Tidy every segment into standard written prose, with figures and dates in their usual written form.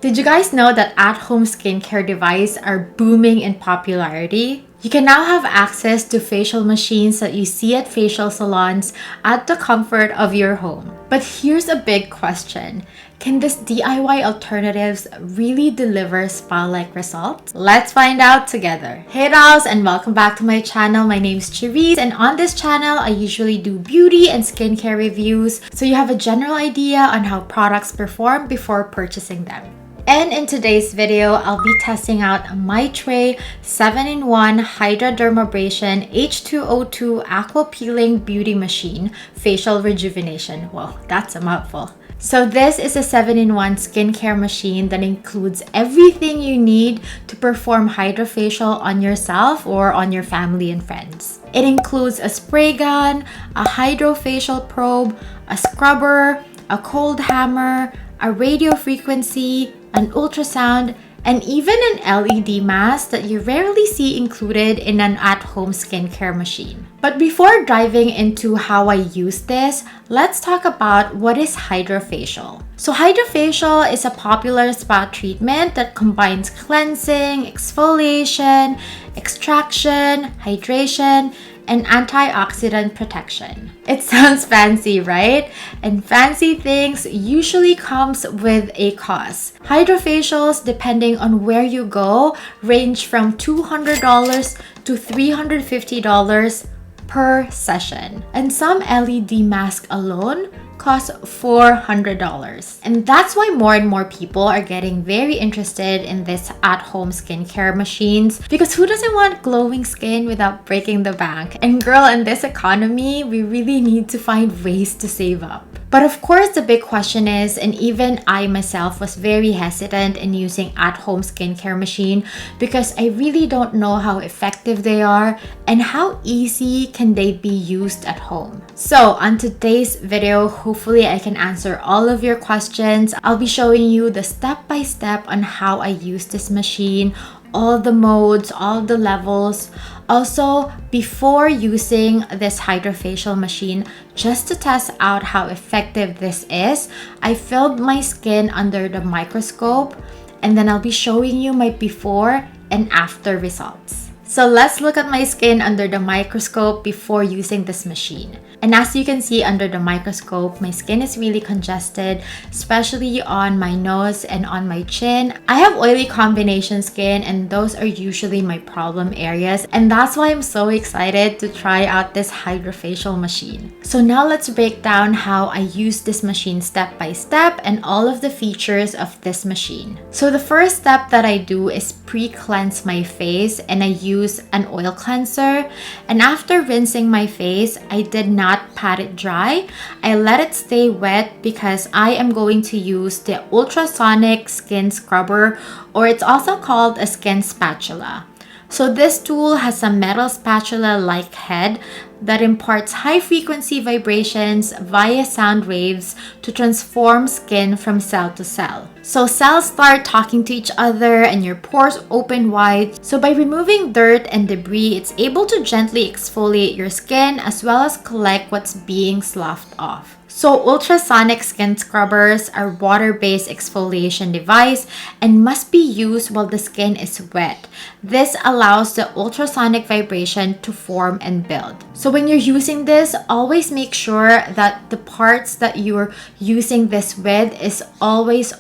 Did you guys know that at-home skincare devices are booming in popularity? You can now have access to facial machines that you see at facial salons at the comfort of your home. But here's a big question. Can this DIY alternatives really deliver spa-like results? Let's find out together. Hey dolls, and welcome back to my channel. My name is Cherise, and on this channel, I usually do beauty and skincare reviews, so you have a general idea on how products perform before purchasing them. And in today's video, I'll be testing out MYCHWAY 7-in-1 Hydra Dermabrasion H2O2 Aqua Peeling Beauty Machine Facial Rejuvenation. Whoa, that's a mouthful. So this is a 7-in-1 skincare machine that includes everything you need to perform Hydrafacial on yourself or on your family and friends. It includes a spray gun, a Hydrofacial probe, a scrubber, a cold hammer, a radio frequency, an ultrasound, and even an LED mask that you rarely see included in an at-home skincare machine. But before diving into how I use this, let's talk about what is Hydrafacial. So Hydrafacial is a popular spa treatment that combines cleansing, exfoliation, extraction, hydration, and antioxidant protection. It sounds fancy, right? And fancy things usually comes with a cost. Hydrafacials, depending on where you go, range from $200 to $350 per session. And some LED masks alone cost $400. And that's why more and more people are getting very interested in this at-home skincare machines, because who doesn't want glowing skin without breaking the bank? And girl, in this economy, we really need to find ways to save up. But of course, the big question is, and even I myself was very hesitant in using at-home skincare machine because I really don't know how effective they are and how easy can they be used at home. So on today's video, hopefully I can answer all of your questions. I'll be showing you the step-by-step on how I use this machine, all the modes, all the levels. Also, before using this Hydrafacial machine, just to test out how effective this is, I filled my skin under the microscope, and then I'll be showing you my before and after results. So let's look at my skin under the microscope before using this machine. And as you can see under the microscope, my skin is really congested, especially on my nose and on my chin. I have oily combination skin, and those are usually my problem areas. And that's why I'm so excited to try out this Hydrafacial machine. So now let's break down how I use this machine step by step and all of the features of this machine. So the first step that I do is pre-cleanse my face, and I use an oil cleanser. And after rinsing my face, I did not pat it dry. I let it stay wet because I am going to use the ultrasonic skin scrubber, or it's also called a skin spatula. So this tool has a metal spatula-like head that imparts high-frequency vibrations via sound waves to transform skin from cell to cell. So cells start talking to each other and your pores open wide. So by removing dirt and debris, it's able to gently exfoliate your skin as well as collect what's being sloughed off. So ultrasonic skin scrubbers are water-based exfoliation device and must be used while the skin is wet. This allows the ultrasonic vibration to form and build. So when you're using this, always make sure that the parts that you're using this with is always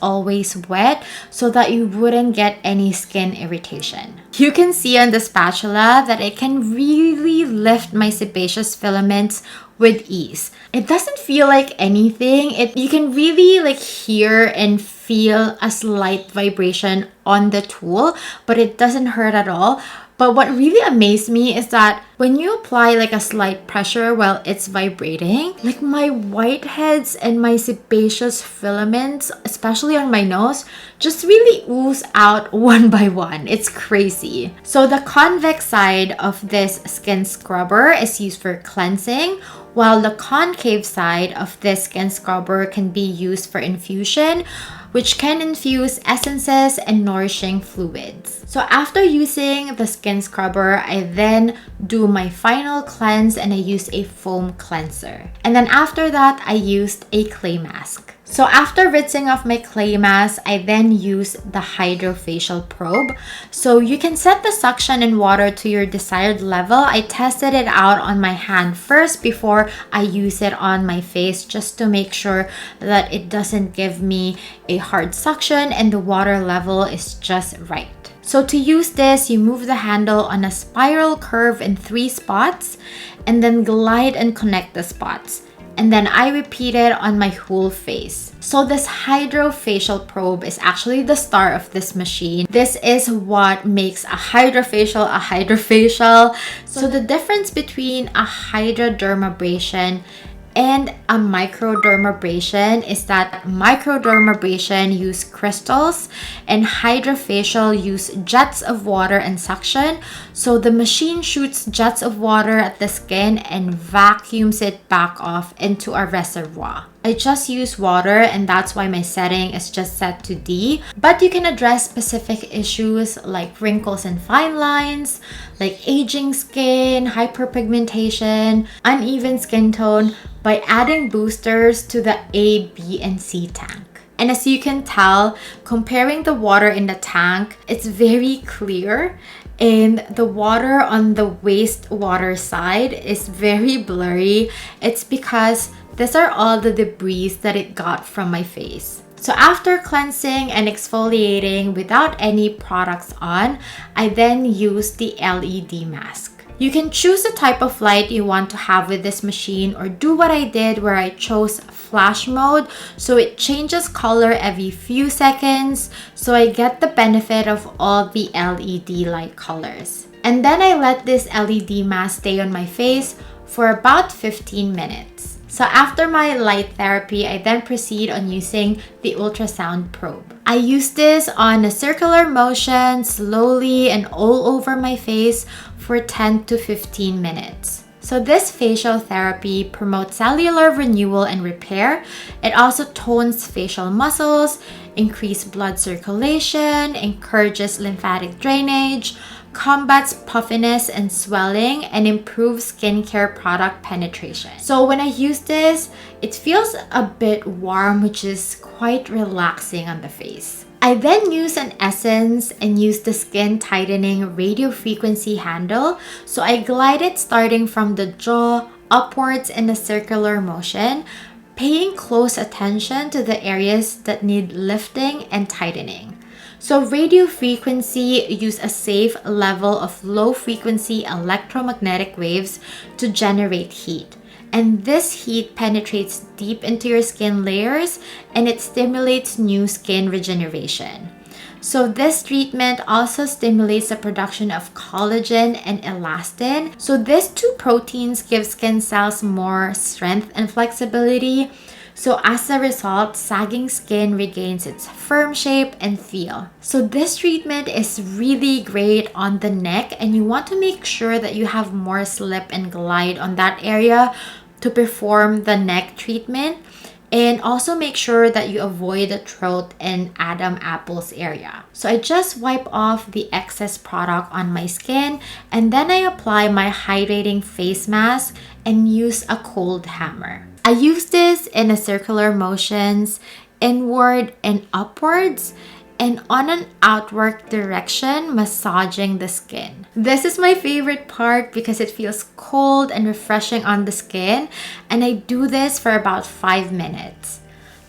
wet so that you wouldn't get any skin irritation. You can see on the spatula that it can really lift my sebaceous filaments with ease. It doesn't feel like anything. You can really hear and feel a slight vibration on the tool, but it doesn't hurt at all. But what really amazed me is that when you apply a slight pressure while it's vibrating, my whiteheads and my sebaceous filaments, especially on my nose, just really ooze out one by one. It's crazy. So the convex side of this skin scrubber is used for cleansing, while the concave side of this skin scrubber can be used for infusion, which can infuse essences and nourishing fluids. So after using the skin scrubber, I then do my final cleanse and I use a foam cleanser. And then after that, I used a clay mask. So after rinsing off my clay mask, I then use the Hydrafacial probe. So you can set the suction and water to your desired level. I tested it out on my hand first before I use it on my face, just to make sure that it doesn't give me a hard suction and the water level is just right. So to use this, you move the handle on a spiral curve in 3 spots and then glide and connect the spots. And then I repeat it on my whole face. So this Hydrafacial probe is actually the star of this machine. This is what makes a Hydrafacial. So the difference between a Hydra Dermabrasion and a microdermabrasion is that microdermabrasion use crystals and Hydrafacial use jets of water and suction. So the machine shoots jets of water at the skin and vacuums it back off into a reservoir. I just use water, and that's why my setting is just set to D. But you can address specific issues like wrinkles and fine lines, like aging skin, hyperpigmentation, uneven skin tone by adding boosters to the A, B, and C tank. And as you can tell, comparing the water in the tank, it's very clear. And the water on the wastewater side is very blurry. It's because these are all the debris that it got from my face. So after cleansing and exfoliating without any products on, I then use the LED mask. You can choose the type of light you want to have with this machine, or do what I did where I chose flash mode, so it changes color every few seconds, so I get the benefit of all the LED light colors. And then I let this LED mask stay on my face for about 15 minutes. So after my light therapy, I then proceed on using the ultrasound probe. I use this on a circular motion, slowly and all over my face for 10 to 15 minutes. So this facial therapy promotes cellular renewal and repair. It also tones facial muscles, increases blood circulation, encourages lymphatic drainage, combats puffiness and swelling, and improves skincare product penetration. So when I use this, it feels a bit warm, which is quite relaxing on the face. I then use an essence and use the skin tightening radio frequency handle. So I glide it starting from the jaw upwards in a circular motion, paying close attention to the areas that need lifting and tightening. So radio frequency use a safe level of low frequency electromagnetic waves to generate heat. And this heat penetrates deep into your skin layers, and it stimulates new skin regeneration. So this treatment also stimulates the production of collagen and elastin. So these two proteins give skin cells more strength and flexibility. So as a result, sagging skin regains its firm shape and feel. So this treatment is really great on the neck, and you want to make sure that you have more slip and glide on that area to perform the neck treatment. And also make sure that you avoid the throat and Adam apples area. So I just wipe off the excess product on my skin, and then I apply my hydrating face mask and use a cold hammer. I use this in a circular motions, inward and upwards, and on an outward direction, massaging the skin. This is my favorite part because it feels cold and refreshing on the skin, and I do this for about 5 minutes.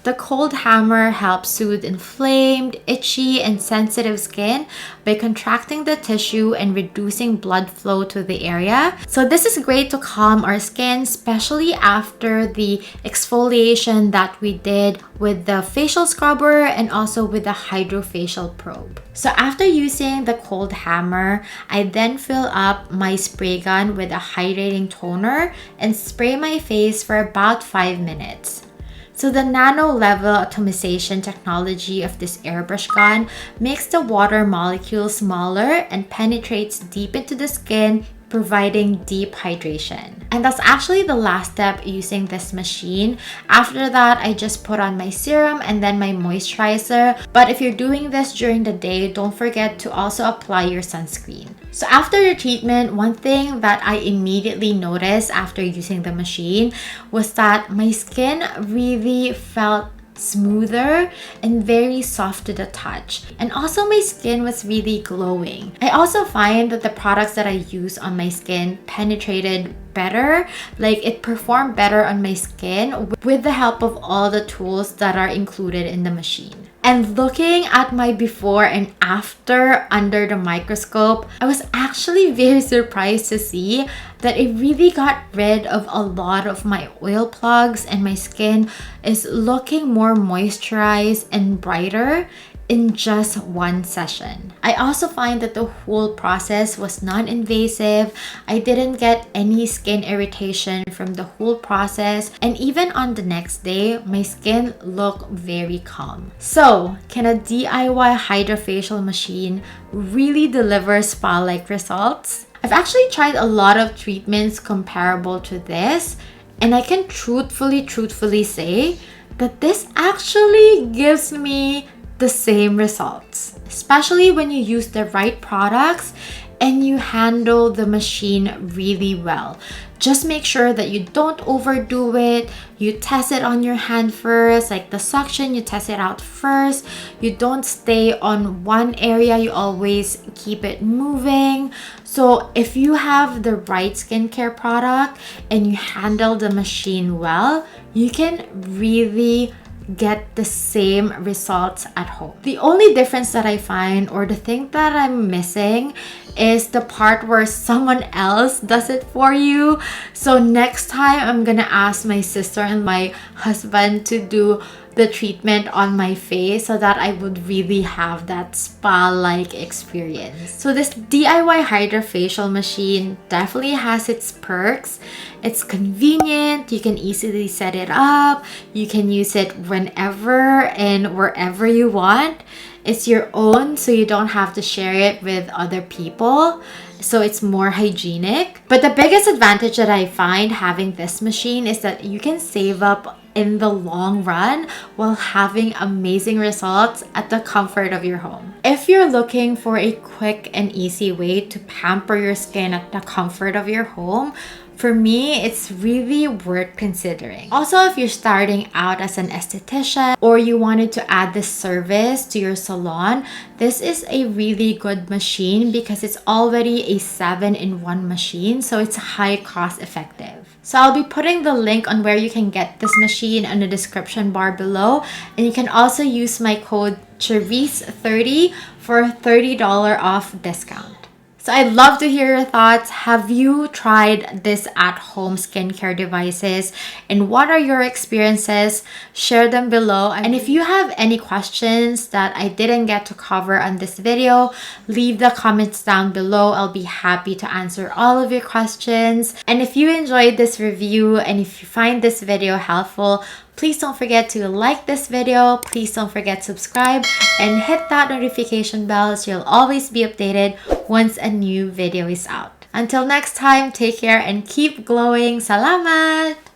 The cold hammer helps soothe inflamed, itchy, and sensitive skin by contracting the tissue and reducing blood flow to the area. So this is great to calm our skin, especially after the exfoliation that we did with the facial scrubber and also with the Hydrafacial probe. So after using the cold hammer, I then fill up my spray gun with a hydrating toner and spray my face for about 5 minutes. So the nano level atomization technology of this airbrush gun makes the water molecules smaller and penetrates deep into the skin, providing deep hydration. And that's actually the last step using this machine. After that, I just put on my serum and then my moisturizer. But if you're doing this during the day, don't forget to also apply your sunscreen. So after the treatment, one thing that I immediately noticed after using the machine was that my skin really felt smoother, and very soft to the touch. And also my skin was really glowing. I also find that the products that I use on my skin penetrated better, like it performed better on my skin with the help of all the tools that are included in the machine. And looking at my before and after under the microscope, I was actually very surprised to see that it really got rid of a lot of my oil plugs, and my skin is looking more moisturized and brighter in just one session. I also find that the whole process was non-invasive. I didn't get any skin irritation from the whole process, and even on the next day, my skin looked very calm. So, can a DIY Hydrafacial machine really deliver spa-like results? I've actually tried a lot of treatments comparable to this, and I can truthfully say that this actually gives me the same results, especially when you use the right products and you handle the machine really well. Just make sure that you don't overdo it. You test it on your hand first, like the suction, you test it out first. You don't stay on one area, you always keep it moving. So if you have the right skincare product and you handle the machine well, you can really get the same results at home. The only difference that I find, or the thing that I'm missing, is the part where someone else does it for you. So next time I'm gonna ask my sister and my husband to do the treatment on my face so that I would really have that spa-like experience. So this DIY Hydrafacial machine definitely has its perks. It's convenient, you can easily set it up, you can use it whenever and wherever you want. It's your own, so you don't have to share it with other people. So it's more hygienic. But the biggest advantage that I find having this machine is that you can save up in the long run while having amazing results at the comfort of your home. If you're looking for a quick and easy way to pamper your skin at the comfort of your home, for me, it's really worth considering. Also, if you're starting out as an esthetician or you wanted to add this service to your salon, this is a really good machine because it's already a 7-in-1 machine, so it's high cost effective. So I'll be putting the link on where you can get this machine in the description bar below, and you can also use my code Charisse30 for a $30 off discount. So I'd love to hear your thoughts. Have you tried this at-home skincare devices? And what are your experiences? Share them below. And if you have any questions that I didn't get to cover on this video, leave the comments down below. I'll be happy to answer all of your questions. And if you enjoyed this review and if you find this video helpful, please don't forget to like this video. Please don't forget to subscribe and hit that notification bell so you'll always be updated once a new video is out. Until next time, take care and keep glowing. Salamat!